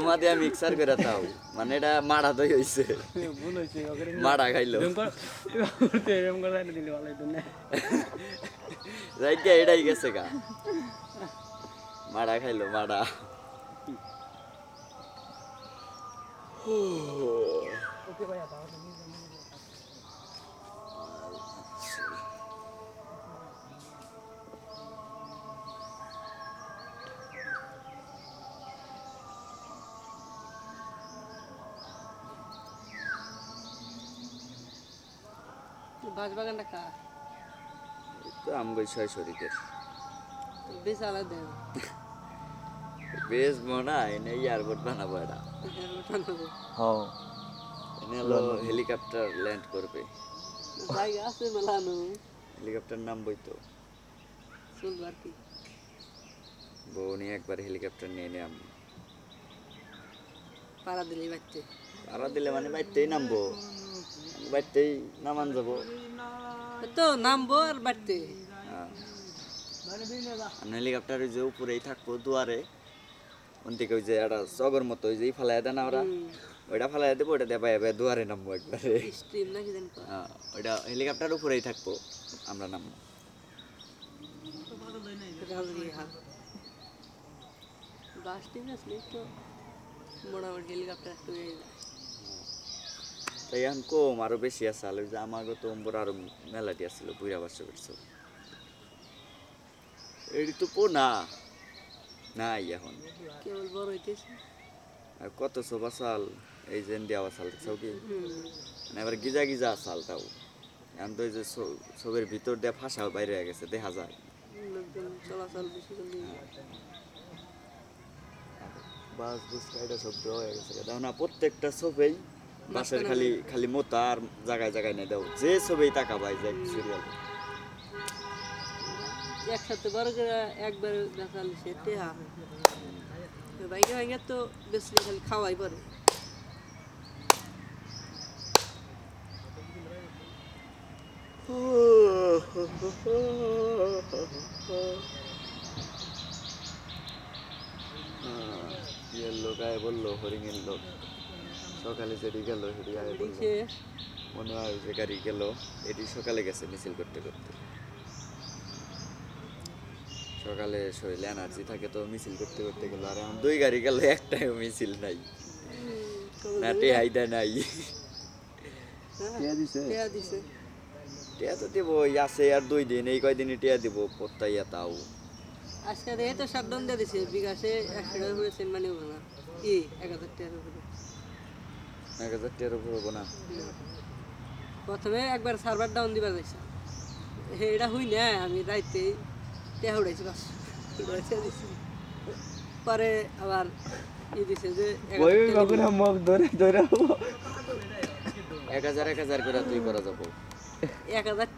চুমা দিয়া মিক্সার করে তাও মানে এটা মাড়া দই হইছে মাড়া খাইলো রাইকা এটাই গেছে গা মাড়া খাইলো মাড়া বাগানটা কার তো আমগো ছয় শরীরের বেশ আলাদা বেশ মনে এনে এয়ারপোর্ট বানাবো এটা হ্যাঁ এনে হলো হেলিকপ্টার ল্যান্ড করবে জায়গা আছে মেলানো হেলিকপ্টার নাম বইতো চলবে আর কি বউ নিয়ে একবার হেলিকপ্টার নিয়ে নিলাম পাড়া দিলে বাচ্চা পাড়া দিলে মানে বাইতেই নামবো বাইতেই নামান যাবো তো নামবো আর বাড়তে হেলিকপ্টার ওই যে উপরেই থাকবো দুয়ারে ওন থেকে ওই যে একটা চগর মতো ওই যে ফালাই দেয় না ওরা ওইটা ফালাই দেবো ওইটা দিয়ে বাইরে দুয়ারে নামবো একবারে স্ট্রিম নাকি জানি ওইটা হেলিকপ্টার উপরেই থাকবো আমরা নামবো বাস টিম আসলে তো মোটামুটি হেলিকপ্টার একটু তাই এখন কম আরো বেশি আছে আলো যে আমাকে তো ওম্বর আরো মেলাটি আসছিল বুড়া বাচ্চা করছো এটি তো পোনা নাই এখন কেবল বড় হইতেছে আর কত সোবা চাল এই যে দেওয়া চাল দেখছো কি মানে এবার গিজা গিজা চালটাও এখন তো ওই যে সবের ভিতর দিয়ে ফাঁসাও বাইরে হয়ে গেছে দেখা যায় লোকজন চলাচল বেশি করলে বাস বুস কাইটা সব দেওয়া হয়ে গেছে দেখো না প্রত্যেকটা ছবেই বাসের খালি খালি মোতা আর জায়গায় জায়গায় নেই দাও যে ছবেই টাকা পাই যায় সিরিয়াল একসাথে বড় করে একবার দেখালে সে টেহা বাইকে ভাইকে তো বেশি খালি খাওয়াই পরে ইয়ের লোক আয় বললো হরিণের লোক সকালে যেটি গেল সেটি আয় বললো মনে হয় যে গাড়ি গেল এটি সকালে গেছে মিছিল করতে করতে সকালে শরীরে এনার্জি থাকে তো মিছিল করতে করতে গেল আর এখন দুই গাড়ি গেল একটাও মিছিল নাই না টেহাইদা নাই টেহা দিছে টেয়া তো দেবো আছে আর 2 দিন এই কয়দিনই টেয়া দিব পত্তাইয়া তাও আজকে রে তো শাটডাউন দিয়ে দিছে বিকাশে 100 টাকা করে সেন্ট মানি হবে না কি 1000 টাকার উপরে 1000 টাকার উপর হবো না প্রথমে একবার সার্ভার ডাউন দিবা যাইছে এটা হই না আমি রাইতে টেহা উড়াইছি বাস পরে আবার ই দিছে যে ওই কখন মুখ ধরে ধরে 1000 করে তুই করা যাবো 1000